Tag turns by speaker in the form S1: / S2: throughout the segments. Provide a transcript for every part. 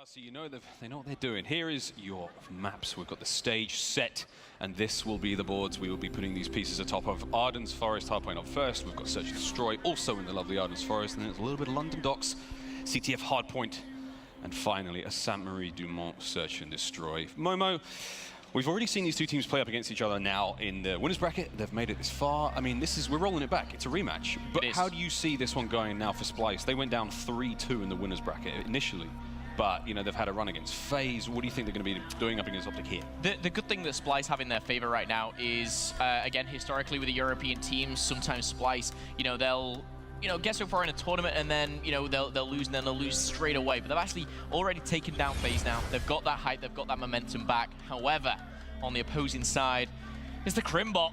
S1: So you know they know what they're doing. Here is your maps. We've got the stage set, and this will be the boards we will be putting these pieces atop of. Arden's Forest hardpoint up first. We've got Search and Destroy, also in the lovely Arden's Forest, and then there's a little bit of London Docks, CTF hardpoint, and finally a Sainte-Marie Dumont Search and Destroy. Momo, we've already seen these two teams play up against each other now in the winners bracket. They've made it this far. I mean, we're rolling it back. It's a rematch. But how do you see this one going now for Splyce? They went down 3-2 in the winners bracket initially. But, you know, they've had a run against FaZe. What do you think they're going to be doing up against OpTic here?
S2: The good thing that Splyce have in their favor right now is, again, historically with the European teams, sometimes Splyce, you know, they'll get so far in a tournament and then, you know, they'll lose and then they'll lose straight away. But they've actually already taken down FaZe now. They've got that hype, they've got that momentum back. However, on the opposing side is the Crimbot.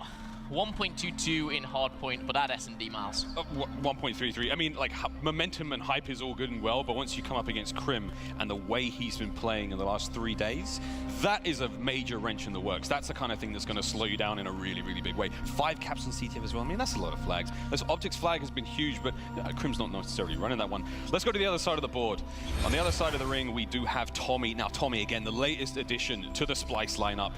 S2: 1.22 in hardpoint, but at S&D, Miles.
S1: 1.33. I mean, like, momentum and hype is all good and well, but once you come up against Crim and the way he's been playing in the last 3 days, that is a major wrench in the works. That's the kind of thing that's going to slow you down in a really, really big way. 5 caps on CTF as well. I mean, that's a lot of flags. This OpTic's flag has been huge, but Crim's not necessarily running that one. Let's go to the other side of the board. On the other side of the ring, we do have Tommy. Now, Tommy, again, the latest addition to the Splyce lineup.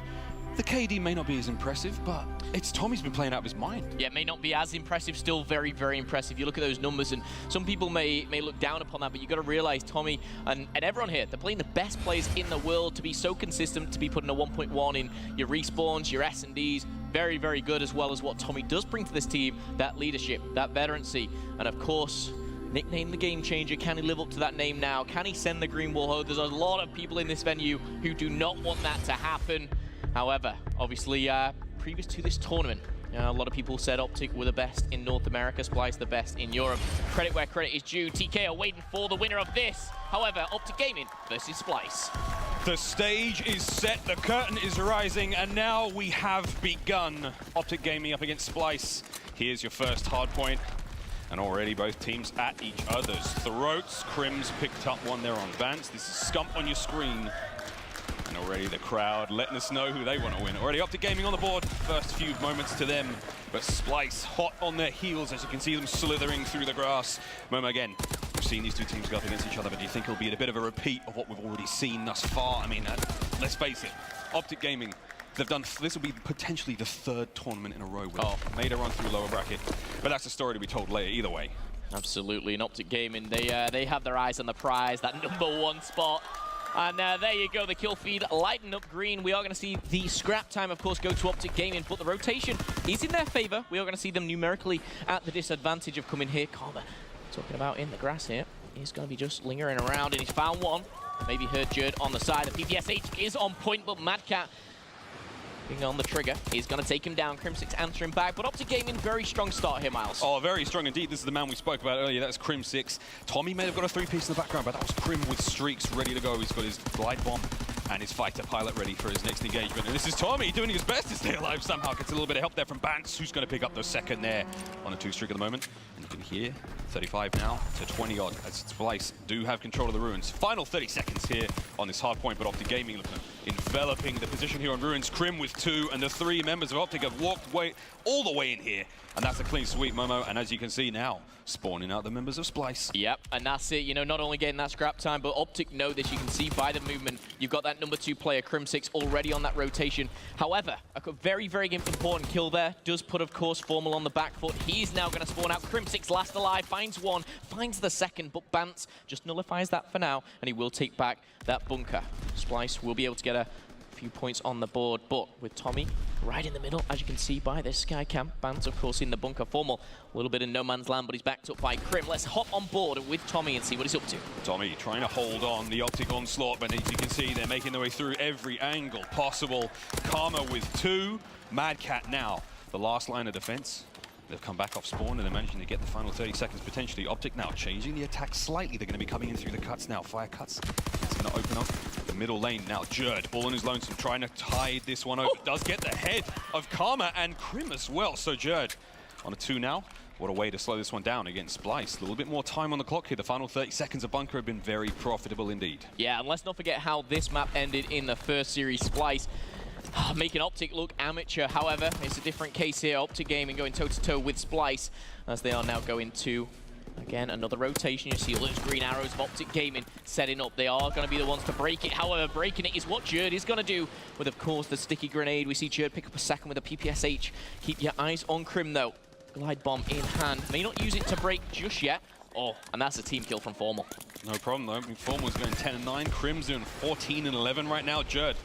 S1: The KD may not be as impressive, but Tommy's been playing out of his mind.
S2: Yeah, it may not be as impressive, still very, very impressive. You look at those numbers, and some people may look down upon that, but you've got to realize Tommy and everyone here, they're playing the best players in the world to be so consistent, to be putting a 1.1 in your respawns, your S&Ds. Very, very good, as well as what Tommy does bring to this team, that leadership, that veterancy, and of course, nicknamed the Game Changer. Can he live up to that name now? Can he send the green wall home? There's a lot of people in this venue who do not want that to happen. However, obviously, previous to this tournament, a lot of people said OpTic were the best in North America, Splyce the best in Europe. Credit where credit is due. TK are waiting for the winner of this. However, OpTic Gaming versus Splyce.
S1: The stage is set, the curtain is rising, and now we have begun. OpTic Gaming up against Splyce. Here's your first hard point. And already both teams at each other's throats. Crim's picked up one there on Vance. This is Scump on your screen. And already the crowd letting us know who they want to win. Already OpTic Gaming on the board. First few moments to them. But Splyce hot on their heels as you can see them slithering through the grass. Momo again. We've seen these two teams go up against each other, but do you think it'll be a bit of a repeat of what we've already seen thus far? I mean, let's face it. OpTic Gaming, this will be potentially the 3rd tournament in a row where made a run through lower bracket. But that's a story to be told later either way.
S2: Absolutely. And OpTic Gaming, they have their eyes on the prize, that #1 spot. And there you go, the kill feed lighting up green. We are going to see the scrap time, of course, go to OpTic Gaming, but the rotation is in their favor. We are going to see them numerically at the disadvantage of coming here. Karma, talking about in the grass here, he's going to be just lingering around, and he's found one. Maybe heard Jerd on the side. The PPSH is on point, but Madcat being on the trigger is going to take him down. Crim6 answering back, but OpTic Gaming, very strong start here, Miles.
S1: Oh, very strong indeed. This is the man we spoke about earlier. That's Crim6. Tommy may have got a 3-piece in the background, but that was Crim with streaks ready to go. He's got his glide bomb and his fighter pilot ready for his next engagement. And this is Tommy doing his best to stay alive somehow. Gets a little bit of help there from Bance, who's going to pick up the second there on a 2-streak at the moment. And you can hear 35 now to 20 odd as Splyce do have control of the Ruins. Final 30 seconds here on this hard point, but OpTic Gaming looking at enveloping the position here on Ruins. Crim with 2, and the 3 members of OpTic have walked all the way in here. And that's a clean sweep, Momo. And as you can see now, spawning out the members of Splyce.
S2: Yep, and that's it. You know, not only getting that scrap time, but OpTic know this. You can see by the movement, you've got that #2 player, Crim6, already on that rotation. However, a very, very important kill there. Does put, of course, Formal on the back foot. He's now going to spawn out. Crim6 last alive, finds one, finds the second, but Bance just nullifies that for now, and he will take back that bunker. Splyce will be able to get a few points on the board, but with Tommy right in the middle, as you can see by this sky cam. Bance, of course, in the bunker. Formal, a little bit in no man's land, but he's backed up by Crim. Let's hop on board with Tommy and see what he's up to.
S1: Tommy trying to hold on the OpTic onslaught, but as you can see, they're making their way through every angle possible. Karma with 2. Madcat now, the last line of defense. They've come back off spawn and they're managing to get the final 30 seconds potentially. OpTic now changing the attack slightly. They're going to be coming in through the cuts now. Fire cuts. It's going to open up the middle lane now. Jerd, all on his lonesome, trying to tide this one over. Does get the head of Karma and Crim as well. So Jerd on a 2 now. What a way to slow this one down against Splyce. A little bit more time on the clock here. The final 30 seconds of bunker have been very profitable indeed. Yeah,
S2: and let's not forget how this map ended in the first series. Splyce making OpTic look amateur. However, it's a different case here. OpTic Gaming going toe-to-toe with Splyce as they are now going to Again, another rotation. You see all those green arrows of OpTic Gaming setting up. They are going to be the ones to break it. However, breaking it is what Jerd is going to do with, of course, the sticky grenade. We see Jerd pick up a second with a PPSH. Keep your eyes on Crim, though. Glide bomb in hand. May not use it to break just yet. Oh, and that's a team kill from Formal.
S1: No problem, though. I mean, Formal's going 10-9. Crim's doing 14-11 right now. Jerd,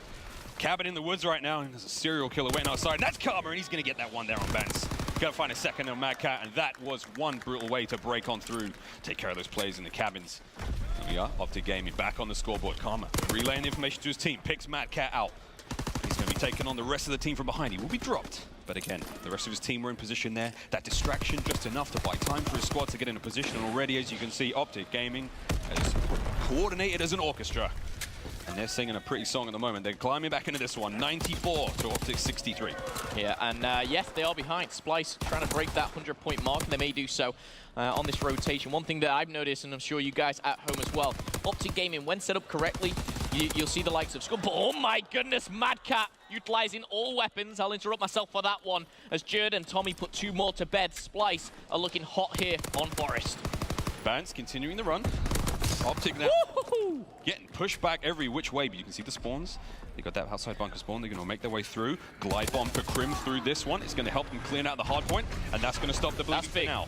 S1: cabin in the woods right now, and there's a serial killer waiting outside. And that's Karma, and he's going to get that one there on Bance. Got to find a second on Mad Cat, and that was one brutal way to break on through, take care of those players in the cabins. Here we are, OpTic Gaming back on the scoreboard. Karma relaying information to his team, picks Mad Cat out. He's going to be taking on the rest of the team from behind. He will be dropped, but again, the rest of his team were in position there. That distraction just enough to buy time for his squad to get in a position. And already, as you can see, OpTic Gaming is coordinated as an orchestra. And they're singing a pretty song at the moment. They're climbing back into this one, 94 to OpTic 63.
S2: Yeah, and yes, they are behind. Splyce trying to break that 100-point mark, and they may do so on this rotation. One thing that I've noticed, and I'm sure you guys at home as well, OpTic Gaming, when set up correctly, you'll see the likes of Scum. Oh my goodness, Mad Cat utilizing all weapons. I'll interrupt myself for that one, as Jerd and Tommy put 2 more to bed. Splyce are looking hot here on Forest.
S1: Bance continuing the run. OpTic now getting pushed back every which way, but you can see the spawns. They got that outside bunker spawn. They're going to make their way through. Glide bomb for Crim through this one. It's going to help them clean out the hard point, and that's going to stop the bleeding for now.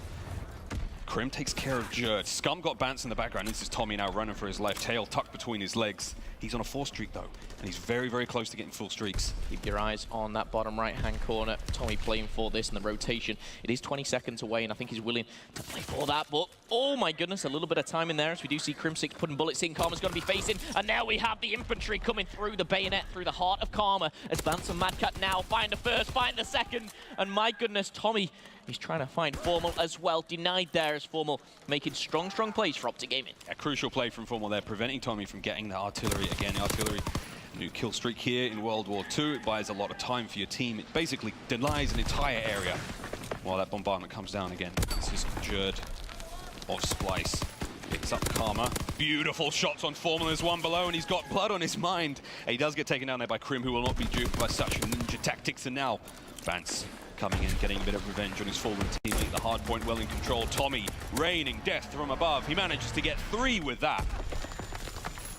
S1: Crim takes care of Jerd. Scum got Bance in the background. This is Tommy now running for his life. Tail tucked between his legs. He's on a 4 streak though, and he's very, very close to getting full streaks.
S2: Keep your eyes on that bottom right-hand corner. Tommy playing for this in the rotation. It is 20 seconds away, and I think he's willing to play for that. But, oh my goodness, a little bit of time in there as we do see Crimsix putting bullets in. Karma's going to be facing, and now we have the infantry coming through the bayonet, through the heart of Karma. As Bance and Mad Cat now find the first, find the second. And my goodness, Tommy, he's trying to find Formal as well. Denied there as Formal making strong, strong plays for OpTic Gaming.
S1: A crucial play from Formal there, preventing Tommy from getting the artillery. Again, the artillery, new kill streak here in World War II. It buys a lot of time for your team. It basically denies an entire area while that bombardment comes down again. This is Jerd of Splyce. Picks up Karma. Beautiful shots on Formal. There's one below, and he's got blood on his mind. He does get taken down there by Crim, who will not be duped by such ninja tactics. And now, Bance coming in, getting a bit of revenge on his fallen teammate. The hard point well in control. Tommy raining death from above. He manages to get 3 with that.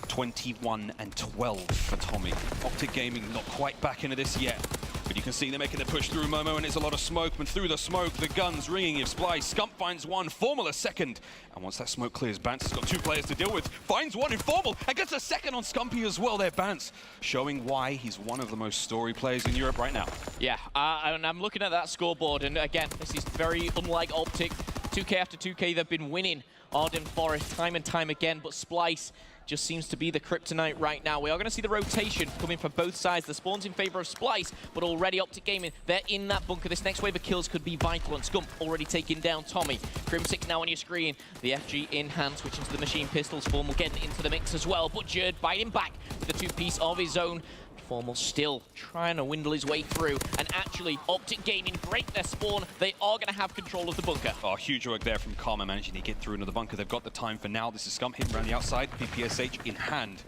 S1: 21 and 12 for Tommy. OpTic Gaming not quite back into this yet, but you can see they're making the push through Momo, and it's a lot of smoke. And through the smoke, the guns ringing. If Splyce, Scump finds one, Formal a second. And once that smoke clears, Bance has got 2 players to deal with. Finds one in Formal, and gets a second on Scumpy as well there, Bance. Showing why he's one of the most storied players in Europe right now. Yeah,
S2: and I'm looking at that scoreboard, and again, this is very unlike OpTic. 2K after 2K, they've been winning Arden Forest time and time again, but Splyce just seems to be the kryptonite right now. We are going to see the rotation coming from both sides. The spawns in favor of Splyce, but already OpTic Gaming, they're in that bunker. This next wave of kills could be vital, and Scump already taking down Tommy. Crimsix now on your screen. The FG in hand, switching to the machine pistols. Formal getting into the mix as well, but Jerd biting back with a 2-piece of his own. Formal still trying to windle his way through, and actually OpTic Gaming break their spawn. They are going to have control of the bunker.
S1: Oh, huge work there from Karma, managing to get through into the bunker. They've got the time for now. This is Scump hitting around the outside, PPSH in hand.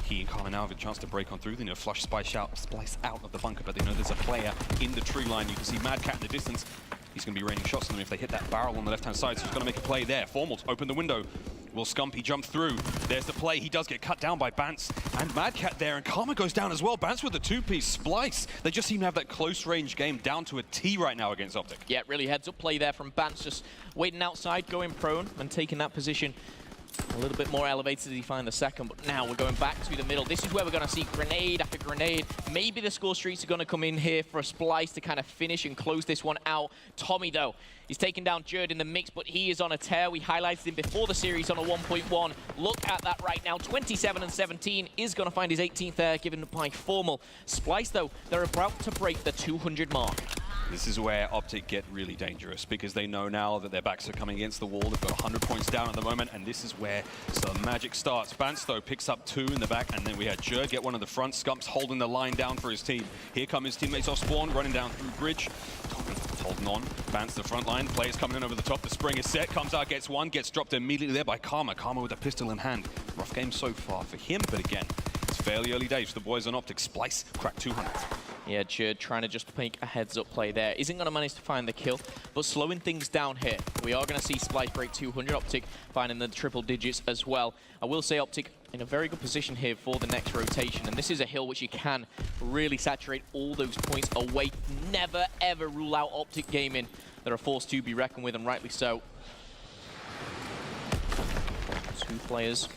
S1: He and Karma now have a chance to break on through. They need to flush Splyce out of the bunker, but they know there's a player in the tree line. You can see Mad Cat in the distance. He's going to be raining shots on them if they hit that barrel on the left-hand side, so he's going to make a play there. Formal's open the window. Will Scumpy jump through? There's the play. He does get cut down by Bance and Mad Cat there, and Karma goes down as well. Bance with the 2-piece. Splyce. They just seem to have that close-range game down to a T right now against OpTic.
S2: Yeah, really heads-up play there from Bance, just waiting outside, going prone, and taking that position a little bit more elevated as he find the second, but now we're going back to the middle. This is where we're going to see grenade after grenade. Maybe the score streaks are going to come in here for a Splyce to kind of finish and close this one out. Tommy, though, he's taking down Jerd in the mix, but he is on a tear. We highlighted him before the series on a 1.1. Look at that right now. 27 and 17 is going to find his 18th air, given by Formal. Splyce, though, they're about to break the 200 mark.
S1: This is where OpTic get really dangerous, because they know now that their backs are coming against the wall. They've got 100 points down at the moment, and this is where some magic starts. Bance, though, picks up 2 in the back, and then we had Jerd get one in the front. Scump's holding the line down for his team. Here come his teammates off spawn, running down through bridge. Tommy holding on. Bance the front line. Players coming in over the top. The spring is set. Comes out, gets one. Gets dropped immediately there by Karma. Karma with a pistol in hand. Rough game so far for him, but again, it's fairly early days for the boys on OpTic. Splyce cracked 200.
S2: Yeah, Jerd trying to just make a heads-up play there. Isn't going to manage to find the kill, but slowing things down here. We are going to see Splyce break 200. OpTic finding the triple digits as well. I will say OpTic in a very good position here for the next rotation, and this is a hill which you can really saturate all those points away. Never, ever rule out OpTic Gaming. They're a force to be reckoned with, and rightly so. Two players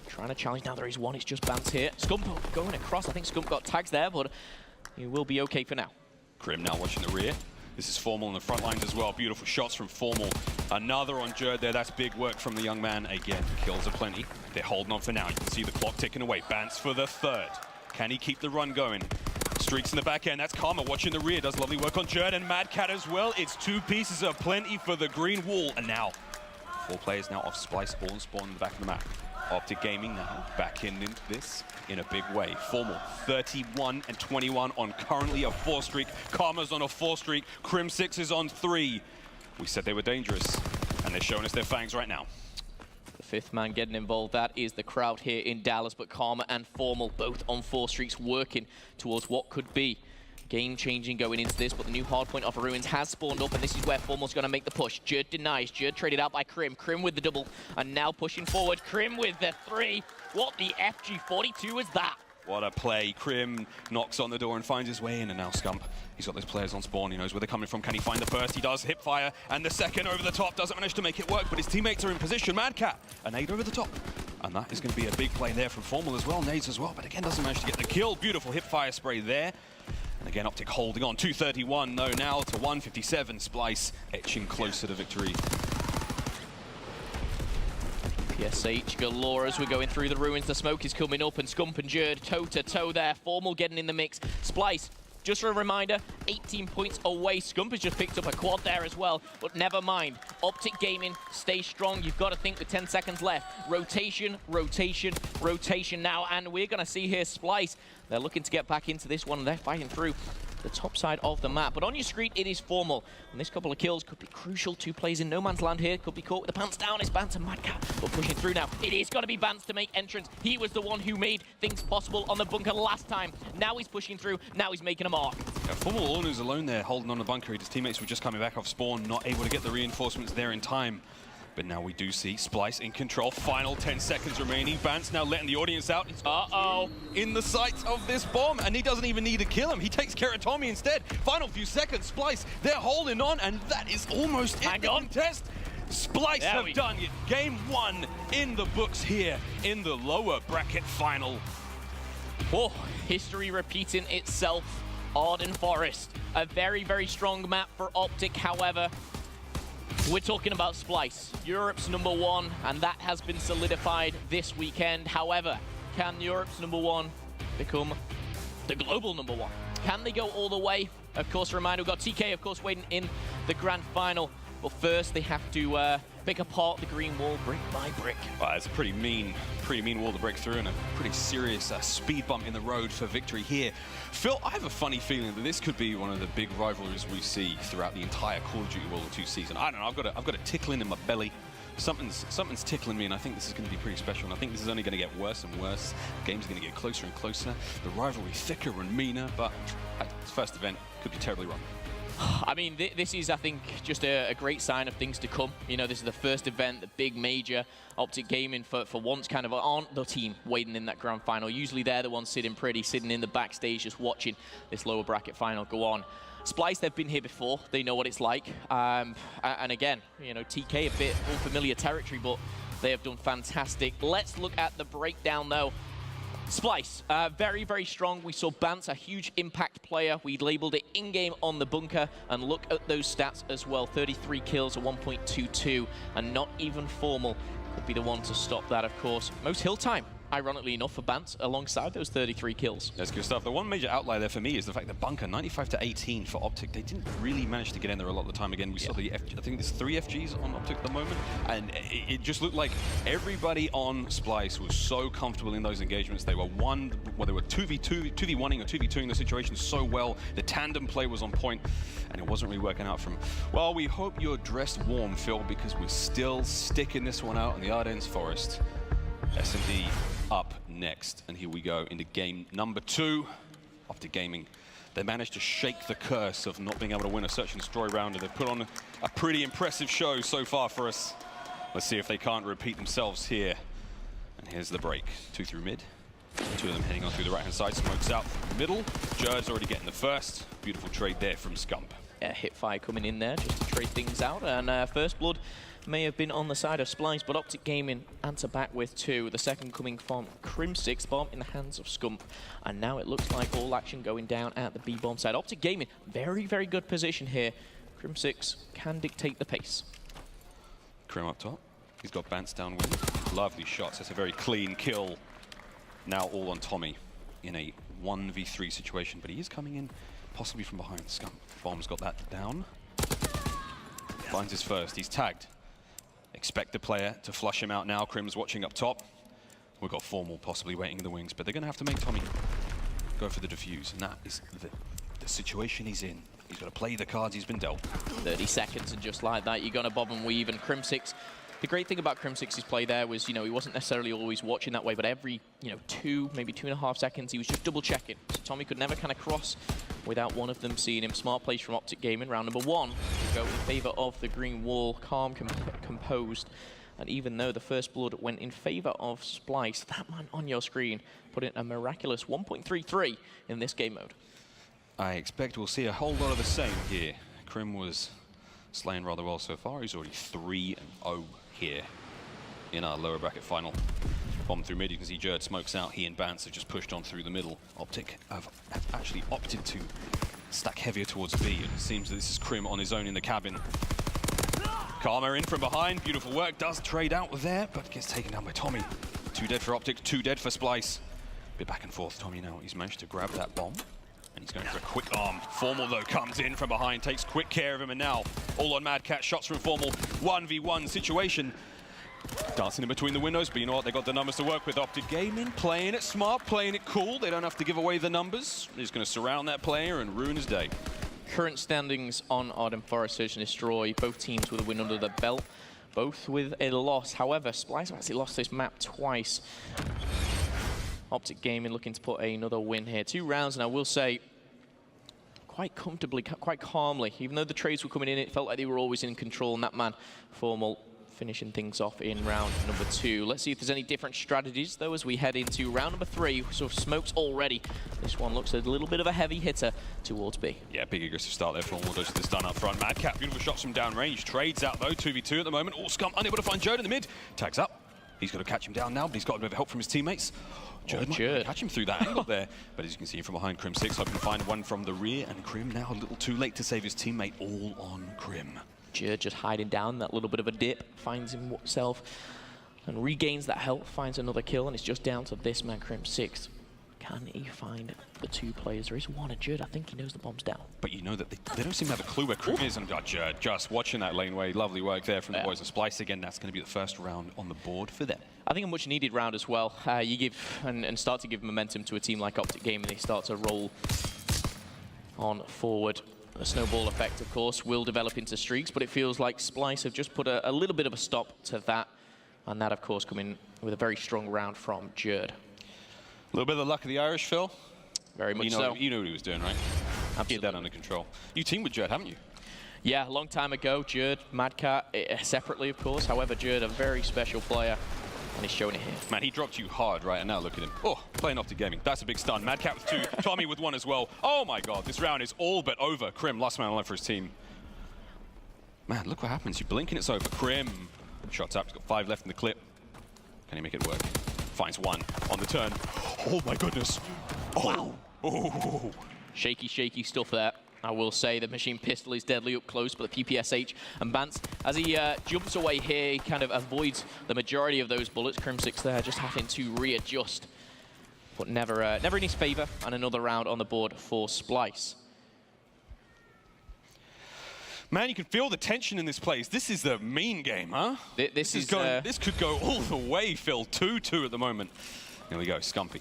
S2: trying to challenge. Now there is one. It's just Bance here. Scump going across. I think Scump got tags there, but he will be okay for now.
S1: Krim now watching the rear. This is Formal on the front lines as well. Beautiful shots from Formal. Another on Jerd there. That's big work from the young man. Again, kills are plenty. They're holding on for now. You can see the clock ticking away. Bance for the third. Can he keep the run going? Streaks in the back end. That's Karma watching the rear. Does lovely work on Jerd and Mad Cat as well. It's two pieces of plenty for the green wall. And now, 4 players now off Splyce, all spawn in the back of the map. OpTic Gaming now back in this in a big way. Formal 31 and 21 on currently a 4 streak. Karma's on a 4 streak. Krim 6 is on 3. We said they were dangerous, and they're showing us their fangs right now.
S2: The 5th man getting involved, that is the crowd here in Dallas, but Karma and Formal both on 4 streaks, working towards what could be game-changing going into this, but the new hardpoint of Ruins has spawned up, and this is where Formal's going to make the push. Jerd denies. Jerd traded out by Krim. Krim with the double, and now pushing forward. Krim with the 3. What the FG42 is that?
S1: What a play. Krim knocks on the door and finds his way in, and now Scump. He's got those players on spawn. He knows where they're coming from. Can he find the first? He does. Hip fire, and the second over the top doesn't manage to make it work, but his teammates are in position. Mad Cat, a nade over the top. And that is going to be a big play there from Formal as well. Nades as well, but again, doesn't manage to get the kill. Beautiful hip fire spray there. And again, OpTic holding on. 231, no, now to 157. Splyce etching closer to victory.
S2: PSH galore as we're going through the ruins. The smoke is coming up, and Scump and Jerd toe-to-toe there. Formal getting in the mix. Splyce, just for a reminder, 18 points away. Scump has just picked up a quad there as well, but never mind. OpTic Gaming, stay strong. You've got to think with 10 seconds left. Rotation, rotation, rotation now, and we're going to see here Splyce. They're looking to get back into this one, and they're fighting through the top side of the map. But on your screen, it is Formal. And this couple of kills could be crucial. 2 plays in no man's land here. Could be caught with the pants down. It's Bance and Mad Cat. But pushing through now. It is going to be Bance to make entrance. He was the one who made things possible on the bunker last time. Now he's pushing through. Now he's making a mark.
S1: Yeah, Formal alone alone there, holding on the bunker. His teammates were just coming back off spawn, not able to get the reinforcements there in time. But now we do see Splyce in control. Final 10 seconds remaining. Bance now letting the audience out. It's in the sights of this bomb, and he doesn't even need to kill him. He takes care of Tommy instead. Final few seconds, Splyce, they're holding on, and that is almost it. The contest. Splyce have done it. Game 1 in the books here in the lower bracket final.
S2: Oh, history repeating itself. Arden Forest, a very, very strong map for OpTic, however. We're talking about Splyce, Europe's #1, and that has been solidified this weekend. However, can Europe's #1 become the global #1? Can they go all the way? Of course, a reminder, we've got TK, of course, waiting in the grand final. But first, they have to pick apart the green wall brick by brick.
S1: Well, it's a pretty mean wall to break through, and a pretty serious speed bump in the road for victory here. Phil, I have a funny feeling that this could be one of the big rivalries we see throughout the entire Call of Duty World War II season. I don't know, I've got a tickling in my belly. Something's tickling me, and I think this is going to be pretty special, and I think this is only going to get worse and worse. The game's going to get closer and closer. The rivalry thicker and meaner, but this first event could be terribly wrong.
S2: I mean, this is, I think, just a great sign of things to come. You know, this is the first event, the big major. OpTic Gaming, for once, kind of aren't the team waiting in that grand final. Usually they're the ones sitting in the backstage, just watching this lower bracket final go on. Splyce, they've been here before. They know what it's like. And again, you know, TK, a bit unfamiliar territory, but they have done fantastic. Let's look at the breakdown, though. Splyce, very, very strong. We saw Bance, a huge impact player. We labeled it in-game on the bunker. And look at those stats as well. 33 kills, a 1.22. And not even Formal could be the one to stop that, of course. Most hill time, ironically enough, for Bance, alongside those 33 kills.
S1: That's good stuff. The one major outlier there for me is the fact that bunker, 95 to 18 for OpTic. They didn't really manage to get in there a lot of the time. Again, we saw the I think there's 3 FGs on OpTic at the moment, and it just looked like everybody on Splyce was so comfortable in those engagements. They were they were 2v2, 2v1ing or 2v2ing the situation so well. The tandem play was on point, and it wasn't really working out from. Well, we hope you're dressed warm, Phil, because we're still sticking this one out in the Ardennes Forest. S&D up next, and here we go into game number 2. OpTic Gaming They managed to shake the curse of not being able to win a search and destroy round, and they've put on a pretty impressive show so far for us. Let's see if they can't repeat themselves here. And here's the break. 2 through mid. 2 of them heading on through the right-hand side. Smokes out through the middle. Jerd's already getting the first. Beautiful trade there from Scump.
S2: Yeah, Hitfire coming in there just to trade things out. And first blood may have been on the side of Splyce, but OpTic Gaming answer back with 2. The second coming from Crim6, bomb in the hands of Scump. And now it looks like all action going down at the B-bomb side. OpTic Gaming, very, very good position here. Crim6 can dictate the pace.
S1: Crim up top. He's got Bance downwind. Lovely shots. That's a very clean kill. Now all on Tommy in a 1v3 situation, but he is coming in possibly from behind. Scump. Bomb's got that down. Finds his first. He's tagged. Expect the player to flush him out now. Crim's watching up top. We've got Formal possibly waiting in the wings, but they're going to have to make Tommy go for the defuse, and that is the situation he's in. He's got to play the cards he's been dealt. 30
S2: seconds, and just like that, you're going to bob and weave, and Crim6. The great thing about Crim6's play there was, he wasn't necessarily always watching that way, but every, 2, maybe 2.5 seconds, he was just double checking. So Tommy could never kind of cross without one of them seeing him. Smart plays from OpTic Gaming. Round number 1 will go in favor of the green wall, calm, composed. And even though the first blood went in favor of Splyce, that man on your screen put in a miraculous 1.33 in this game mode.
S1: I expect we'll see a whole lot of the same here. Crim was slaying rather well so far. He's already 3-0 here in our lower bracket final. Bomb through mid, you can see Jerd smokes out. He and Bance have just pushed on through the middle. OpTic have actually opted to stack heavier towards B. It seems that this is Crim on his own in the cabin. Karma in from behind, beautiful work, does trade out there, but gets taken down by Tommy. 2 dead for OpTic, 2 dead for Splyce. Bit back and forth, Tommy now, he's managed to grab that bomb. And he's going for a quick arm. Formal, though, comes in from behind, takes quick care of him, and now all on Mad Cat, shots from Formal. 1v1 situation. Dancing in between the windows, but you know what? They got the numbers to work with. OpTic Gaming, playing it smart, playing it cool. They don't have to give away the numbers. He's going to surround that player and ruin his day.
S2: Current standings on Arden Forest, Search and Destroy. Both teams with a win under their belt, both with a loss. However, Splyce have actually lost this map twice. OpTic Gaming looking to put another win here. 2 rounds, and I will say, quite comfortably, quite calmly. Even though the trades were coming in, it felt like they were always in control, and that man, Formal, finishing things off in round number 2. Let's see if there's any different strategies, though, as we head into round number 3. Sort of smokes already. This one looks a little bit of a heavy hitter towards B.
S1: Yeah, big aggressive start there. Formal goes to the stun up front. Mad Cat, beautiful shots from downrange. Trades out, though. 2v2 at the moment. All Scump unable to find Jerd in the mid. Tags up. He's got to catch him down now, but he's got a bit of help from his teammates. Jerd might catch him through that angle there, but as you can see from behind, Crim6 hoping to find one from the rear, and Crim now a little too late to save his teammate. All on Crim.
S2: Jerd just hiding down, that little bit of a dip, finds himself and regains that health, finds another kill, and it's just down to this man, Crim6. Can he find the 2 players? There is one at Jerd. I think he knows the bomb's down.
S1: But you know that they don't seem to have a clue where Crim is, and Jerd just watching that laneway. Lovely work there from the boys of Splyce. Again, that's going to be the first round on the board for them.
S2: I think a much needed round as well. You give and start to give momentum to a team like OpTic Gaming. They start to roll on forward. The snowball effect, of course, will develop into streaks, but it feels like Splyce have just put a little bit of a stop to that. And that, of course, coming with a very strong round from Jerd.
S1: A little bit of the luck of the Irish, Phil.
S2: Very much
S1: so.
S2: so.
S1: You know what he was doing, right?
S2: Absolutely.
S1: Get that under control. You teamed with Jerd, haven't you?
S2: Yeah, a long time ago. Jerd, Mad Cat, separately, of course. However, Jerd, a very special player, and he's showing it here.
S1: Man, he dropped you hard, right? And now look at him. Oh, playing OpTic Gaming. That's a big stun. Mad Cat with 2, Tommy with 1 as well. Oh my God, this round is all but over. Crim, last man alive for his team. Man, look what happens. You blink and it's over. Crim, shots up. He's got 5 left in the clip. Can he make it work? Finds 1 on the turn. Oh my goodness. Oh. Wow. Oh.
S2: Shaky, shaky stuff there. I will say the machine pistol is deadly up close, but the PPSH and Bance, as he jumps away here, he kind of avoids the majority of those bullets. Crim6 there just having to readjust, but never in his favor, and another round on the board for Splyce.
S1: Man, you can feel the tension in this place. This is the mean game, huh?
S2: This
S1: could go all the way, Phil. 2-2 at the moment. Here we go, Scumpy.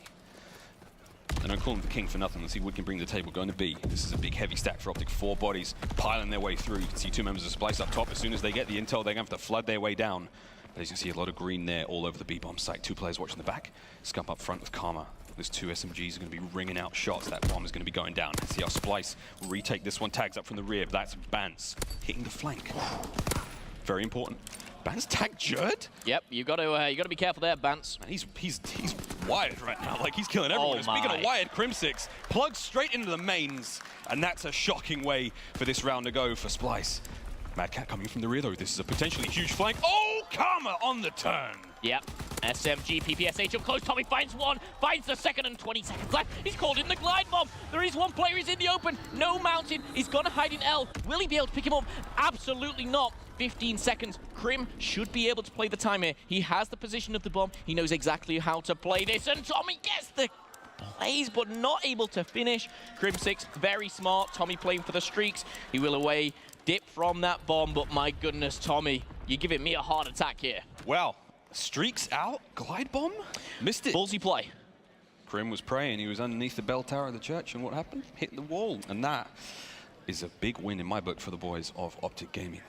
S1: I don't call him the king for nothing. Let's see what we can bring to the table. Going to B. This is a big, heavy stack for OpTic. 4 bodies piling their way through. You can see 2 members of Splyce up top. As soon as they get the intel, they're going to have to flood their way down. But as you can see, a lot of green there all over the B-bomb site. 2 players watching the back. Scump up front with Karma. Those two SMGs are going to be ringing out shots. That bomb is going to be going down. See how Splyce will retake this one. Tags up from the rear. That's Bance hitting the flank. Very important. Bance tagged Jerd?
S2: Yep, you got to be careful there, Bance.
S1: Man, he's wired right now. Like, he's killing everyone.
S2: Oh,
S1: Speaking
S2: my.
S1: of wired, Crim6 plugs straight into the mains, and that's a shocking way for this round to go for Splyce. Mad Cat coming from the rear, though. This is a potentially huge flank. Oh, Karma on the turn.
S2: Yep. SMG, PPSH up close. Tommy finds one, finds the second, and 20 seconds left. He's called in the glide bomb. There is one player, he's in the open. No mountain. He's going to hide in L. Will he be able to pick him up? Absolutely not. 15 seconds. Crim should be able to play the time here. He has the position of the bomb. He knows exactly how to play this, and Tommy gets the plays, but not able to finish. Crim6, very smart. Tommy playing for the streaks. He will away dip from that bomb, but my goodness, Tommy, you're giving me a heart attack here.
S1: Well, streaks out, glide bomb, missed it.
S2: Ballsy play.
S1: Crim was praying. He was underneath the bell tower of the church, and what happened? Hit the wall, and that is a big win in my book for the boys of OpTic Gaming.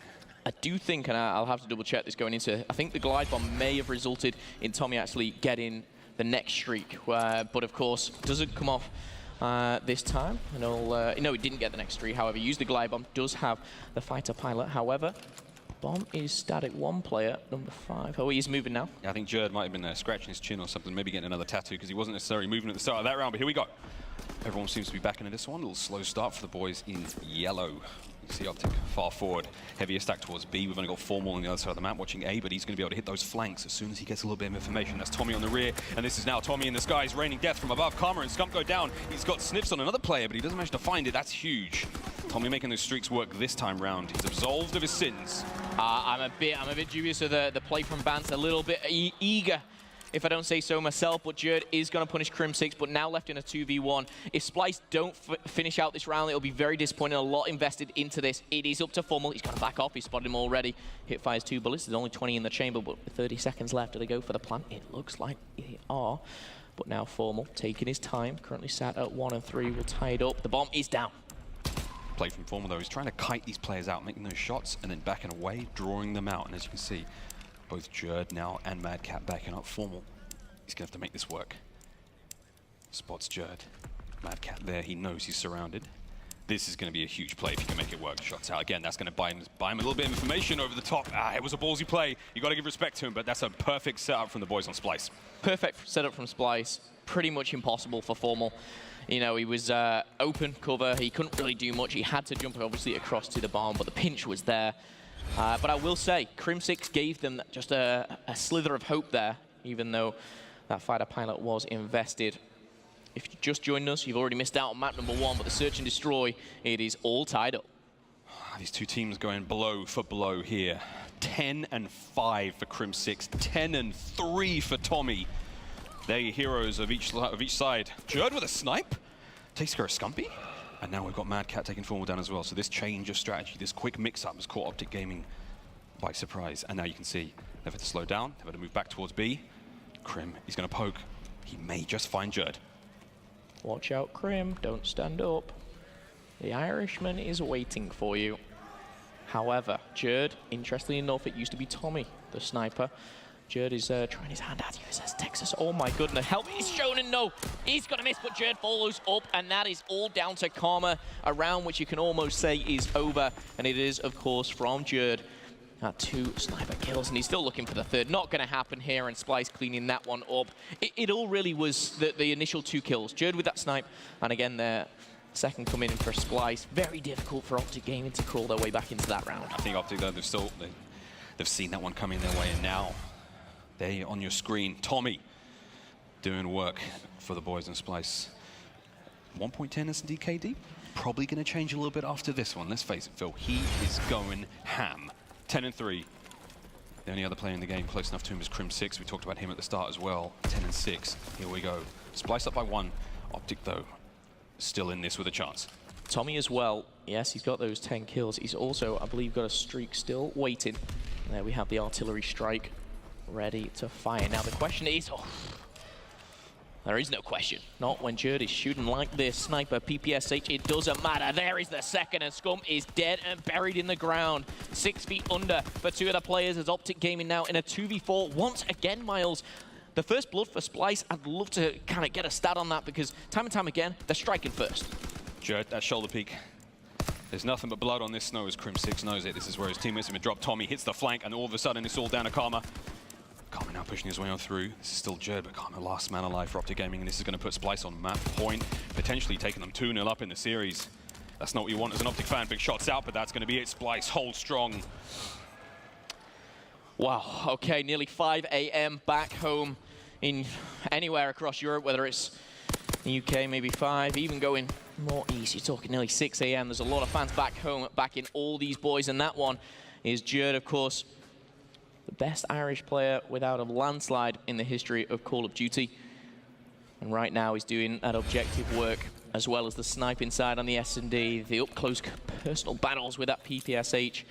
S2: I do think, and I'll have to double check this going into, I think the glide bomb may have resulted in Tommy actually getting the next streak, but of course, doesn't come off this time. And no, he didn't get the next streak, however, used the glide bomb, does have the fighter pilot, however, bomb is static one player, number 5. Oh, he's moving now.
S1: Yeah, I think Jerd might have been scratching his chin or something, maybe getting another tattoo, because he wasn't necessarily moving at the start of that round, but here we go. Everyone seems to be back into this one. A little slow start for the boys in yellow. You see OpTic far forward, heavier stack towards B. We've only got Formal on the other side of the map watching A, but he's going to be able to hit those flanks as soon as he gets a little bit of information. That's Tommy on the rear, and this is now Tommy in the skies, raining death from above. Karma and Scump go down. He's got sniffs on another player, but he doesn't manage to find it. That's huge. Tommy making those streaks work this time round. He's absolved of his sins. I'm a bit dubious of the play from Bance, a little bit eager, if I don't say so myself, but Jerd is going to punish Crim6, but now left in a 2v1. If Splyce don't finish out this round, it'll be very disappointing. A lot invested into this. It is up to Formal. He's going to back off. He's spotted him already. Hit fires 2 bullets. There's only 20 in the chamber, but with 30 seconds left, do they go for the plant? It looks like they are. But now Formal taking his time. Currently sat at 1 and 3. Will tie it up. The bomb is down. Play from Formal, though. He's trying to kite these players out, making those shots, and then backing away, drawing them out. And as you can see, both Jerd now and Mad Cat backing up Formal. He's going to have to make this work. Spots Jerd. Mad Cat there. He knows he's surrounded. This is going to be a huge play if he can make it work. Shots out again. That's going to buy him a little bit of information over the top. It was a ballsy play. You got to give respect to him, but that's a perfect setup from the boys on Splyce.
S2: Perfect setup from Splyce. Pretty much impossible for Formal. You know, he was open cover. He couldn't really do much. He had to jump, obviously, across to the bomb, but the pinch was there. But I will say, Crim6 gave them just a slither of hope there, even though that fighter pilot was invested. If you just joined us, you've already missed out on map number 1, but the search and destroy, it is all tied up.
S1: These two teams going blow for blow here. 10 and 5 for Crim6, 10 and 3 for Tommy. They're heroes of each side. Jerd with a snipe, takes care of Scumpy, and now we've got Mad Cat taking Formal down as well. So this change of strategy, this quick mix-up has caught OpTic Gaming by surprise. And now you can see they've had to slow down, they've had to move back towards B. Crim, he's going to poke. He may just find Jerd.
S2: Watch out, Crim. Don't stand up. The Irishman is waiting for you. However, Jerd, interestingly enough, it used to be Tommy, the sniper. Jerd is trying his hand out. He says, Texas, oh my goodness. Help is shown, and no, he's going to miss, but Jerd follows up, and that is all down to Karma. A round which you can almost say is over, and it is, of course, from Jerd. 2 sniper kills, and he's still looking for the 3rd. Not going to happen here, and Splyce cleaning that one up. It all really was the initial 2 kills. Jerd with that snipe, and again, the second coming in for Splyce. Very difficult for OpTic Gaming to crawl their way back into that round.
S1: I think OpTic, though, they've seen that one coming their way, and now they on your screen. Tommy doing work for the boys in Splyce. 1.10 S&D KD. Probably going to change a little bit after this one. Let's face it, Phil. He is going ham. 10 and 3. The only other player in the game close enough to him is Crim6. We talked about him at the start as well. 10 and 6. Here we go. Splyce up by 1. OpTic, though, still in this with a chance.
S2: Tommy as well. Yes, he's got those 10 kills. He's also, I believe, got a streak still waiting. There we have the artillery strike ready to fire. Now the question is, there is no question. Not when Jerd is shooting like this. Sniper, PPSH, it doesn't matter. There is the second, and Scump is dead and buried in the ground. 6 feet under for 2 of the players as OpTic Gaming now in a 2v4. Once again, Miles, The first blood for Splyce, I'd love to kind of get a stat on that because time and time again, they're striking first.
S1: Jerd, that shoulder peek. There's nothing but blood on this snow as Crim6 knows it. This is where his teammates have been dropped. Tommy hits the flank, and all of a sudden it's all down to Karma. Karma now pushing his way on through. This is still Jerd, but Karma last man alive for OpTic Gaming, and this is going to put Splyce on map point, potentially taking them 2-0 up in the series. That's not what you want as an OpTic fan. Big shots out, but that's going to be it. Splyce hold strong.
S2: Wow, okay, nearly 5 AM back home in anywhere across Europe, whether it's the UK, maybe 5, even going more east, you're talking nearly 6 AM. There's a lot of fans back home, backing all these boys, and that one is Jerd, of course, the best Irish player without a landslide in the history of Call of Duty. And right now he's doing that objective work, as well as the sniping side on the S&D, the up-close personal battles with that PPSH.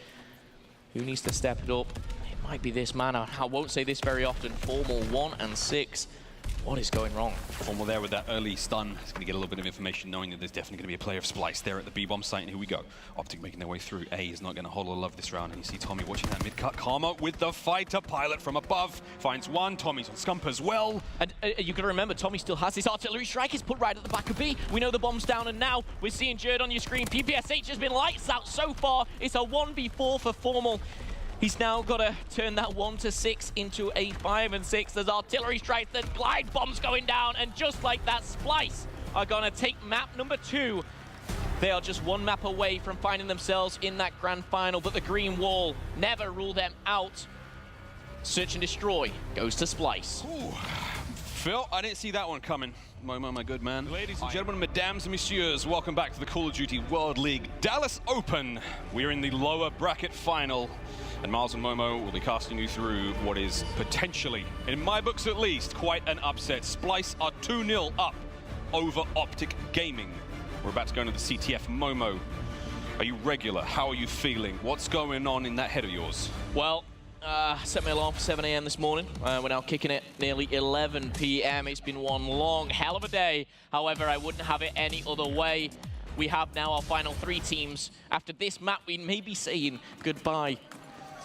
S2: Who needs to step it up? It might be this man. I won't say this very often. Formal 1 and 6. What is going wrong?
S1: Formal there with that early stun. He's going to get a little bit of information knowing that there's definitely going to be a player of Splyce there at the B-bomb site, and here we go. OpTic making their way through. A is not going to hold a love this round, and you see Tommy watching that mid-cut. Karma with the fighter pilot from above. Finds one. Tommy's on Scump as well.
S2: And you got to remember, Tommy still has his artillery strike. He's put right at the back of B. We know the bomb's down, and now we're seeing Jerd on your screen. PPSH has been lights out so far. It's a 1v4 for Formal. He's now got to turn that 1 to 6 into a 5 and 6. There's artillery strikes, there's glide bombs going down, and just like that, Splyce are going to take map number 2. They are just 1 map away from finding themselves in that grand final, but the green wall never ruled them out. Search and destroy goes to Splyce.
S1: Ooh. Phil, I didn't see that one coming. Momo, my good man. Ladies and gentlemen, mesdames and messieurs, welcome back to the Call of Duty World League Dallas Open. We're in the lower bracket final, and Miles and Momo will be casting you through what is potentially, in my books at least, quite an upset. Splyce are 2-0 up over OpTic Gaming. We're about to go into the CTF. Momo, are you regular? How are you feeling? What's going on in that head of yours?
S2: Well, set my alarm for 7 AM this morning. We're now kicking it nearly 11 PM. It's been one long hell of a day. However, I wouldn't have it any other way. We have now our final 3 teams. After this map, we may be saying goodbye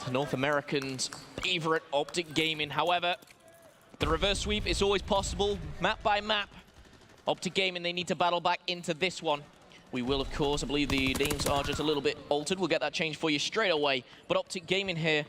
S2: to North Americans' favorite OpTic Gaming. However, the reverse sweep is always possible, map by map. OpTic Gaming, they need to battle back into this one. We will, of course, I believe the names are just a little bit altered. We'll get that changed for you straight away. But OpTic Gaming here,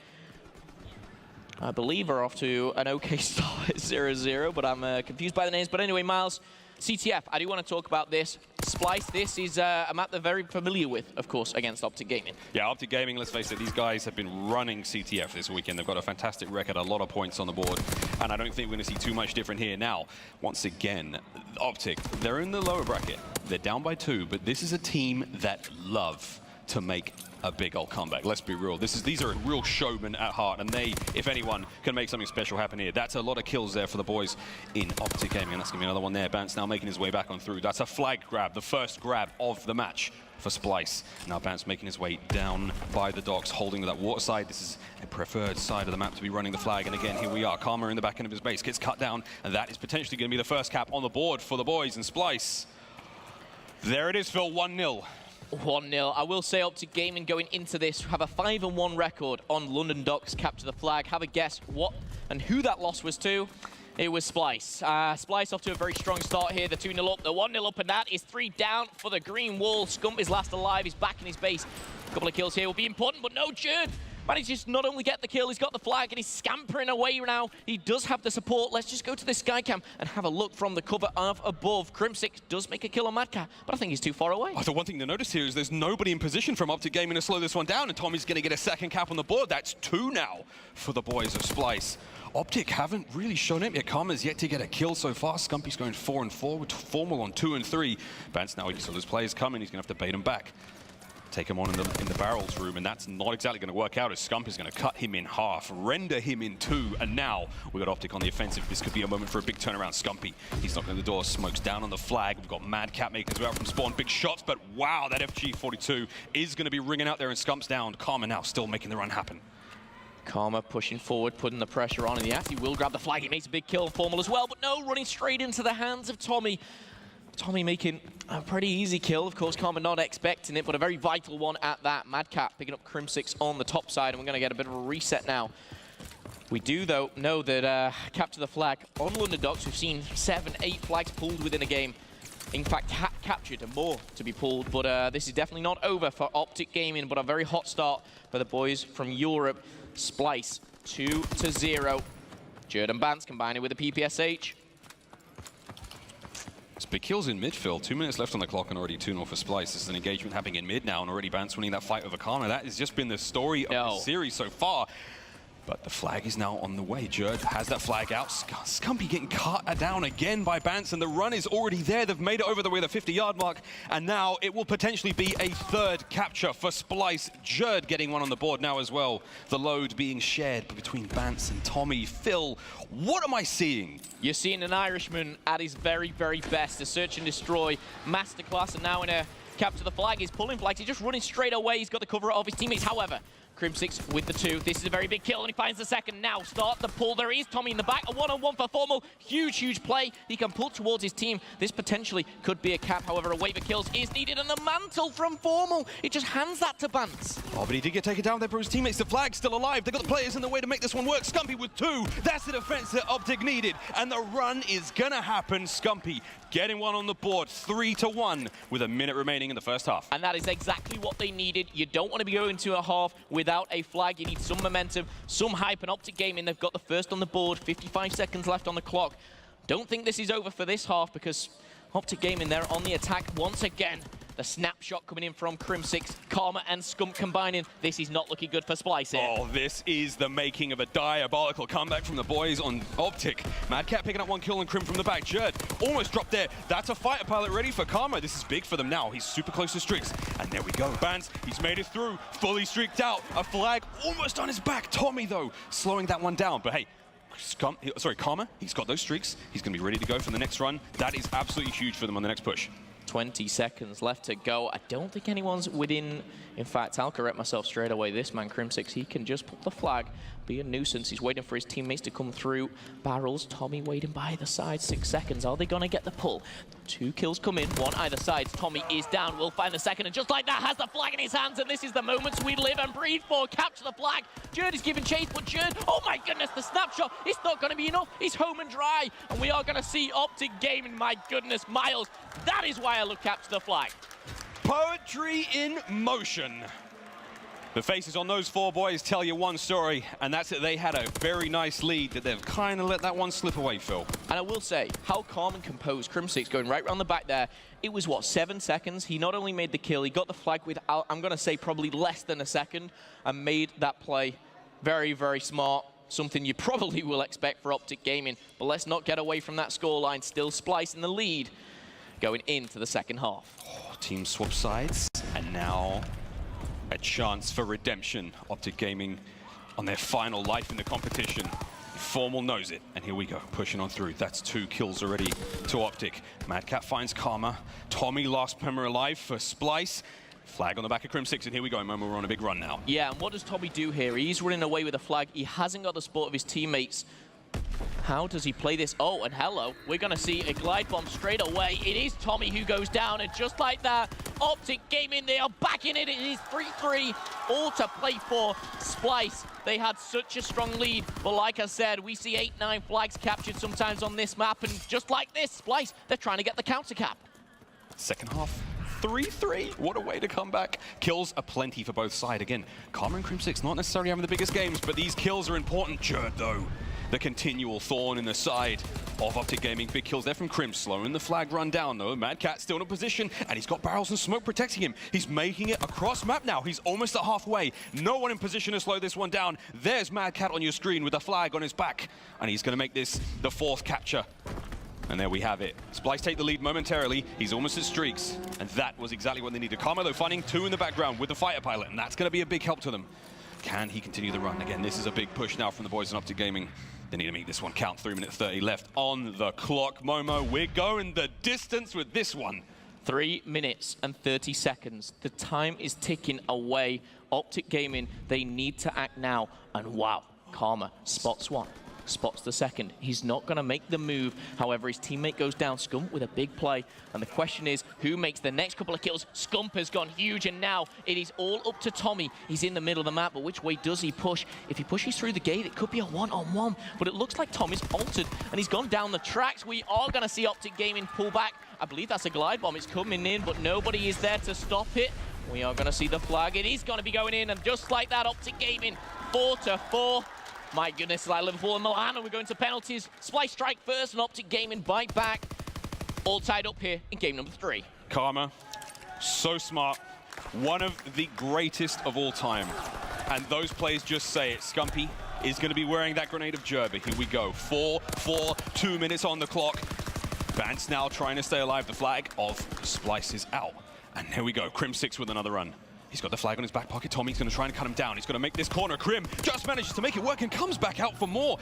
S2: I believe are off to an okay start at 0-0, but I'm confused by the names. But anyway, Miles, CTF, I do want to talk about this. Splyce, this is a map they're very familiar with, of course, against OpTic Gaming. Yeah,
S1: OpTic Gaming, let's face it, these guys have been running CTF this weekend. They've got a fantastic record, a lot of points on the board, and I don't think we're going to see too much different here. Now, once again, OpTic, they're in the lower bracket. They're down by 2, but this is a team that love to make a big old comeback. Let's be real. These are real showmen at heart, and they, if anyone, can make something special happen here. That's a lot of kills there for the boys in OpTic Gaming, and that's going to be another one there. Bance now making his way back on through. That's a flag grab, the first grab of the match for Splyce. Now Bance making his way down by the docks, holding to that water side. This is a preferred side of the map to be running the flag, and again, here we are. Karma in the back end of his base gets cut down, and that is potentially going to be the first cap on the board for the boys in Splyce. There it is, Phil, 1-0.
S2: 1-0. I will say OpTic Gaming going into this have a 5-1 record on London docks, capture the flag. Have a guess what and who that loss was to. It was Splyce. Splyce off to a very strong start here. The 2-0 up, the 1-0 up, and that is 3 down for the green wall. Scump is last alive. He's back in his base. A couple of kills here will be important, but no, Jerd manages to not only get the kill, he's got the flag, and he's scampering away now. He does have the support. Let's just go to this sky cam and have a look from the cover of above. Crim6 does make a kill on Madcat, but I think he's too far away.
S1: The one thing to notice here is there's nobody in position from OpTic Gaming to slow this one down, and Tommy's going to get a second cap on the board. That's 2 now for the boys of Splyce. OpTic haven't really shown it yet. Karma's yet to get a kill so far. Scumpy's going 4 and 4 with Formal on 2 and 3. Bance now, he saw those players coming. He's going to have to bait them back. Take him on in the barrels room, and that's not exactly going to work out as Scump is going to cut him in half, render him in 2, and now we've got OpTic on the offensive. This could be a moment for a big turnaround. Scumpy, he's knocking on the door, smokes down on the flag. We've got Madcat making his way out from spawn, big shots, but wow, that FG42 is going to be ringing out there, and Scump's down. Karma now still making the run happen.
S2: Karma pushing forward, putting the pressure on, and yes, he will grab the flag. He makes a big kill on Formal as well, but no, running straight into the hands of Tommy. Tommy making a pretty easy kill. Of course, Karma not expecting it, but a very vital one at that. Madcat picking up Crim6 on the top side, and we're going to get a bit of a reset now. We do, though, know that capture the flag on London Docks. We've seen 7, 8 flags pulled within a game. In fact, captured and more to be pulled. But this is definitely not over for OpTic Gaming, but a very hot start for the boys from Europe. Splyce 2-0. Jerd and Bance combining with the PPSH.
S1: It's big kills in midfield. 2 minutes left on the clock and already 2-0 for Splyce. This is an engagement happening in mid now and already Bance winning that fight over Karma. That has just been the story of the series so far. But the flag is now on the way. Jerd has that flag out. Scumpy getting cut down again by Bance, and the run is already there. They've made it over the way, the 50-yard mark, and now it will potentially be a third capture for Splyce. Jerd getting one on the board now as well. The load being shared between Bance and Tommy. Phil, what am I seeing?
S2: You're seeing an Irishman at his very, very best. A search and destroy masterclass, and now in a capture the flag. He's pulling flags. He's just running straight away. He's got the cover of his teammates. However, Crim6 with the 2. This is a very big kill, and he finds the second now. Start the pull. There is Tommy in the back. A one-on-one for Formal. Huge, huge play. He can pull towards his team. This potentially could be a cap. However, a wave of kills is needed, and the mantle from Formal. It just hands that to Bance.
S1: Oh, but he did get taken down there for his teammates. The flag's still alive. They've got the players in the way to make this one work. Scumpy with 2. That's the defense that OpTic needed, and the run is gonna happen. Scumpy getting one on the board, 3-1, with a minute remaining in the first half.
S2: And that is exactly what they needed. You don't want to be going to a half without a flag. You need some momentum, some hype, and OpTic Gaming, they've got the first on the board, 55 seconds left on the clock. Don't think this is over for this half, because OpTic Gaming, they're on the attack once again. The snapshot coming in from Crim6, Karma and Scump combining. This is not looking good for Splyce here.
S1: Oh, this is the making of a diabolical comeback from the boys on OpTic. Madcat picking up 1 kill and Crim from the back. Jerd almost dropped there. That's a fighter pilot ready for Karma. This is big for them now. He's super close to Strix. And there we go. Bance, he's made it through. Fully streaked out. A flag almost on his back. Tommy, though, slowing that one down. But hey, Karma, he's got those streaks. He's going to be ready to go for the next run. That is absolutely huge for them on the next push.
S2: 20 seconds left to go. I don't think anyone's within. In fact, I'll correct myself straight away. This man, Crim6, he can just pull the flag, be a nuisance. He's waiting for his teammates to come through. Barrels, Tommy waiting by the side. 6 seconds. Are they going to get the pull? 2 kills come in, 1 either side. Tommy is down. We'll find the second, and just like that, has the flag in his hands, and this is the moments we live and breathe for. Capture the flag. Jerd is giving chase, but Jerd, oh my goodness, the snapshot, it's not going to be enough. He's home and dry, and we are going to see OpTic Gaming, my goodness, Miles. That is why I look capture the flag.
S1: Poetry in motion. The faces on those 4 boys tell you one story, and that's that they had a very nice lead that they've kind of let that one slip away, Phil.
S2: And I will say, how calm and composed Crim6 going right around the back there. It was, what, 7 seconds? He not only made the kill, he got the flag with, I'm going to say, probably less than a second, and made that play very, very smart. Something you probably will expect for OpTic Gaming. But let's not get away from that scoreline. Still Splyce in the lead going into the second half.
S1: Oh, team swap sides, and now a chance for redemption. OpTic Gaming on their final life in the competition. Formal knows it, and here we go, pushing on through. That's 2 kills already to OpTic. Madcat finds Karma. Tommy last member alive for Splyce. Flag on the back of Crim6, and here we go. Momo, we're on a big run now.
S2: Yeah, and what does Tommy do here? He's running away with a flag. He hasn't got the support of his teammates. How does he play this? Oh, and hello. We're going to see a glide bomb straight away. It is Tommy who goes down, and just like that, OpTic Gaming, they are back in it. It is 3-3, all to play for Splyce. They had such a strong lead, but like I said, we see 8-9 flags captured sometimes on this map, and just like this, Splyce, they're trying to get the counter cap.
S1: Second half, 3-3. What a way to come back. Kills are plenty for both sides. Again, Karma and Crim6 not necessarily having the biggest games, but these kills are important. Jerd, though, the continual thorn in the side of OpTic Gaming. Big kills there from Crim, slowing the flag run down, though. Madcat still in a position, and he's got barrels and smoke protecting him. He's making it across map now. He's almost at halfway. No one in position to slow this one down. There's Madcat on your screen with a flag on his back, and he's going to make this the 4th capture. And there we have it. Splyce take the lead momentarily. He's almost at streaks. And that was exactly what they needed. Karma, though, finding 2 in the background with the fighter pilot, and that's going to be a big help to them. Can he continue the run? Again, this is a big push now from the boys in OpTic Gaming. They need to make this one count. 3 minutes 30 left on the clock. Momo, we're going the distance with this one.
S2: 3 minutes and 30 seconds. The time is ticking away. OpTic Gaming, they need to act now. And wow, Karma spots one. spots the second. He's not going to make the move. However, his teammate goes down. Scump with a big play. And the question is, who makes the next couple of kills? Scump has gone huge, and now it is all up to Tommy. He's in the middle of the map, but which way does he push? If he pushes through the gate, it could be a one-on-one, but it looks like Tommy's altered, and he's gone down the tracks. We are going to see OpTic Gaming pull back. I believe that's a glide bomb. It's coming in, but nobody is there to stop it. We are going to see the flag. It is going to be going in, and just like that, OpTic Gaming, 4-4. My goodness, it's like Liverpool and Milan, and we're going to penalties. Splyce strike first, and OpTic Gaming bite back. All tied up here in game number 3.
S1: Karma, so smart. One of the greatest of all time. And those plays just say it. Scumpy is going to be wearing that grenade of Jerby. Here we go. 4-4, 2 minutes on the clock. Vance now trying to stay alive. The flag of Splyce is out. And here we go. Crim6 with another run. He's got the flag on his back pocket. Tommy's going to try and cut him down. He's going to make this corner. Crim just manages to make it work and comes back out for more.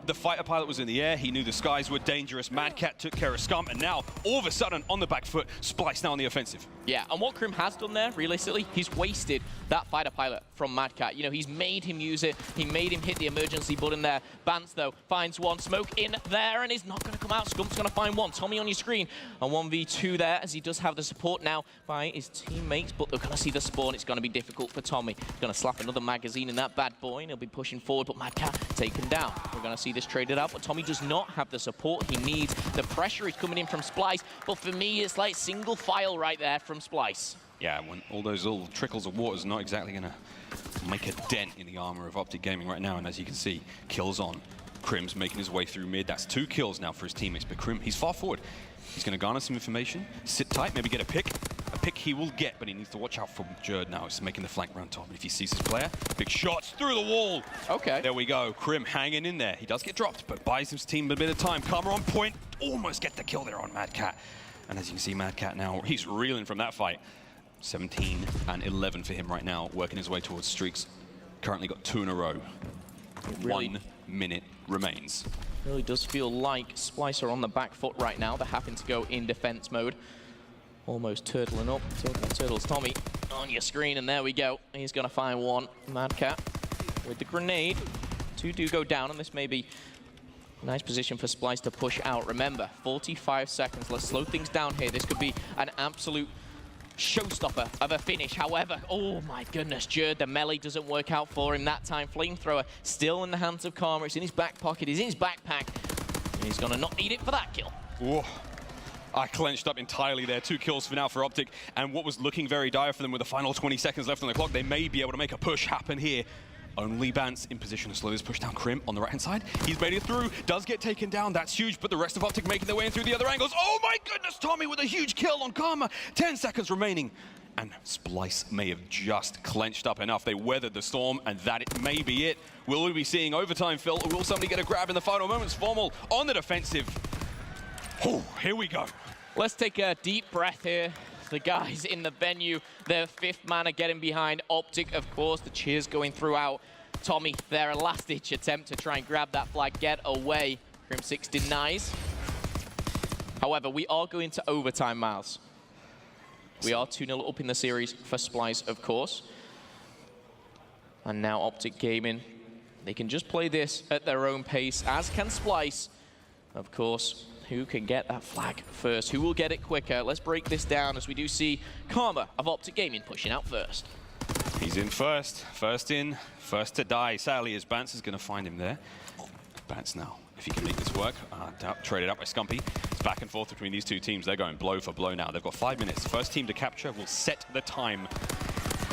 S1: The fighter pilot was in the air. He knew the skies were dangerous. Mad Cat took care of Scump, and now, all of a sudden, on the back foot, Splyce now on the offensive.
S2: Yeah, and what Crim has done there, realistically, he's wasted that fighter pilot from Mad Cat. You know, he's made him use it. He made him hit the emergency button there. Bance, though, finds one. Smoke in there, and is not going to come out. Scump's going to find one. Tommy on your screen. A 1v2 there, as he does have the support now by his teammates, but they're going to see the spawn. It's going to be difficult for Tommy. He's going to slap another magazine in that bad boy, and he'll be pushing forward, but Mad Cat taken down. We're going to see this traded out, but Tommy does not have the support he needs. The pressure is coming in from Splyce, but for me, it's like single file right there from Splyce.
S1: Yeah, when all those little trickles of water is not exactly going to make a dent in the armor of OpTic Gaming right now, and as you can see, kills on. Crim's making his way through mid. That's 2 kills now for his teammates, but Crim, he's far forward. He's going to garner some information, sit tight, maybe get a pick. A pick he will get, but he needs to watch out for Jerd now. He's making the flank round top. If he sees his player, big shots through the wall.
S2: Okay.
S1: There we go. Crim hanging in there. He does get dropped, but buys his team a bit of time. Karma on point. Almost get the kill there on Mad Cat. And as you can see, Mad Cat now, he's reeling from that fight. 17 and 11 for him right now, working his way towards streaks. Currently got 2 in a row.
S2: Really,
S1: 1 minute remains.
S2: Really does feel like Splyce are on the back foot right now. They're having to go in defense mode. Almost turtling up. Turtles Tommy on your screen, and there we go. He's going to find one. Mad Cat with the grenade. 2 do go down, and this may be a nice position for Splyce to push out. Remember, 45 seconds. Let's slow things down here. This could be an absolute showstopper of a finish. However, oh my goodness, Jerd, the melee doesn't work out for him that time. Flamethrower still in the hands of Karma. It's in his back pocket. It's in his backpack. And he's going to not need it for that kill.
S1: Whoa. I clenched up entirely there. 2 kills for now for OpTic. And what was looking very dire for them with the final 20 seconds left on the clock, they may be able to make a push happen here. Only Bance in position to slow this push down. Crim on the right-hand side. He's made it through. Does get taken down. That's huge, but the rest of OpTic making their way in through the other angles. Oh my goodness, Tommy with a huge kill on Karma. 10 seconds remaining. And Splyce may have just clenched up enough. They weathered the storm, and that it may be it. Will we be seeing overtime, Phil? Or will somebody get a grab in the final moments? Formal on the defensive. Oh, here we go.
S2: Let's take a deep breath here. The guys in the venue, their 5th man are getting behind OpTic, of course. The cheers going throughout. Tommy, their last-ditch attempt to try and grab that flag, get away. Crim6 denies. However, we are going to overtime, Miles. We are 2-0 up in the series for Splyce, of course. And now OpTic Gaming, they can just play this at their own pace, as can Splyce, of course. Who can get that flag first? Who will get it quicker? Let's break this down as we do see Karma of OpTic Gaming pushing out first.
S1: He's in first. First in, first to die. Sadly, as Bance is going to find him there. Bance now, if he can make this work. Traded up by Scumpy. It's back and forth between these 2 teams. They're going blow for blow now. They've got 5 minutes. First team to capture will set the time.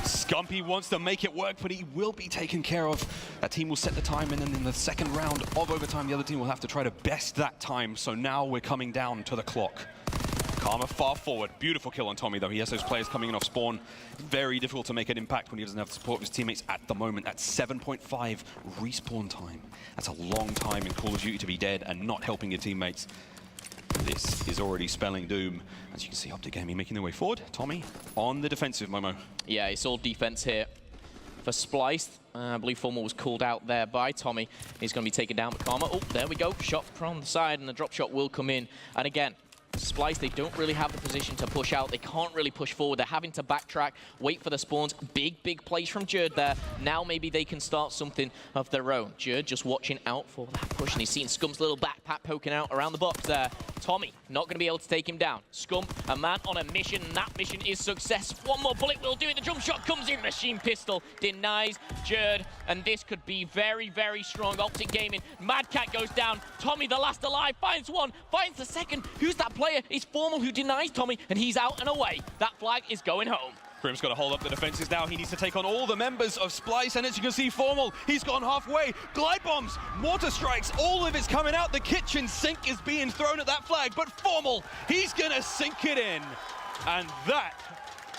S1: Scumpy wants to make it work, but he will be taken care of. That team will set the time, and then in the second round of overtime, the other team will have to try to best that time. So now we're coming down to the clock. Karma far forward. Beautiful kill on Tommy, though. He has those players coming in off spawn. Very difficult to make an impact when he doesn't have the support of his teammates at the moment. That's 7.5 respawn time. That's a long time in Call of Duty to be dead and not helping your teammates. This is already spelling doom. As you can see, OpTic Gaming making their way forward. Tommy on the defensive, Momo.
S2: Yeah, it's all defense here for Splyce. I believe Formal was called out there by Tommy. He's going to be taken down by Karma. Oh, there we go. Shot from the side, and the drop shot will come in. And again, Splyce, they don't really have the position to push out. They can't really push forward. They're having to backtrack, wait for the spawns. Big plays from Jerd there. Now maybe they can start something of their own. Jerd just watching out for that push, and he's seen Scum's little backpack poking out around the box there. Tommy not going to be able to take him down. Scum, a man on a mission, and that mission is success. One more bullet will do it. The jump shot comes in. Machine pistol denies Jerd, and this could be very strong. OpTic Gaming. Mad Cat goes down. Tommy, the last alive, finds one, finds the second. Who's that player? It's Formal who denies Tommy, and he's out and away. That flag is going home.
S1: Grim's got to hold up the defenses now. He needs to take on all the members of Splyce, and as you can see, Formal, he's gone halfway. Glide bombs, mortar strikes, all of it's coming out. The kitchen sink is being thrown at that flag, but Formal, he's going to sink it in. And that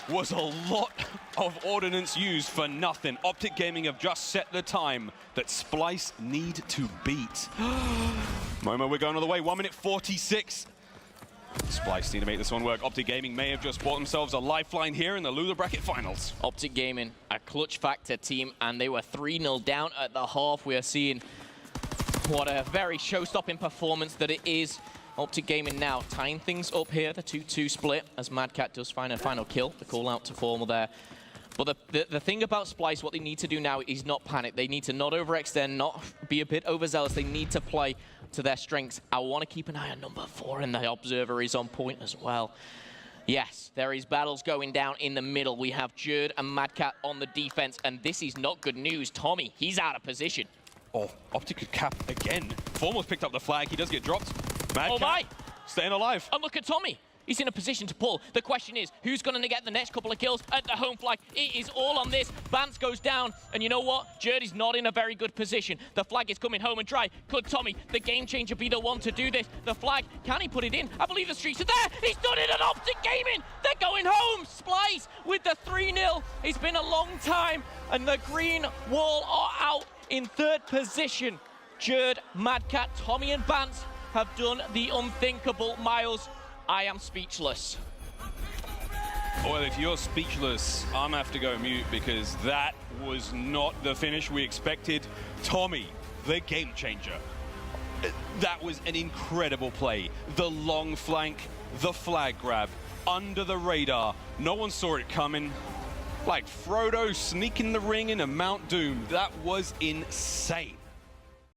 S1: was a lot of ordnance used for nothing. OpTic Gaming have just set the time that Splyce need to beat. Momo, we're going all the way, 1 minute 46. Splyce need to make this one work. OpTic Gaming may have just bought themselves a lifeline here in the Loser Bracket Finals.
S2: OpTic Gaming, a clutch factor team, and they were 3-0 down at the half. We are seeing what a very show-stopping performance that it is. OpTic Gaming now tying things up here, the 2-2 split, as Mad Cat does find a final kill. The call out to Formal there. But the thing about Splyce, what they need to do now is not panic. They need to not overextend, not be a bit overzealous. They need to play to their strengths. I want to keep an eye on number 4, and the Observer is on point as well. Yes, there is battles going down in the middle. We have Jerd and Mad Cat on the defense, and this is not good news. Tommy, he's out of position.
S1: Oh, OpTic could cap again. Formal's picked up the flag. He does get dropped. Mad Cat
S2: my!
S1: Staying alive.
S2: And look at Tommy. He's in a position to pull. The question is, who's going to get the next couple of kills at the home flag? It is all on this. Bance goes down, and you know what? Jerd is not in a very good position. The flag is coming home and dry. Could Tommy, the game changer, be the one to do this? The flag, can he put it in? I believe the streaks are there. He's done it at OpTic Gaming. They're going home. Splyce with the 3-0. It's been a long time, and the green wall are out in 3rd position. Jerd, Mad Cat, Tommy, and Bance have done the unthinkable. Miles, I am speechless.
S1: Well, if you're speechless, I'm gonna have to go mute, because that was not the finish we expected. Tommy, the game changer. That was an incredible play. The long flank, the flag grab, under the radar. No one saw it coming. Like Frodo sneaking the ring in a Mount Doom. That was insane.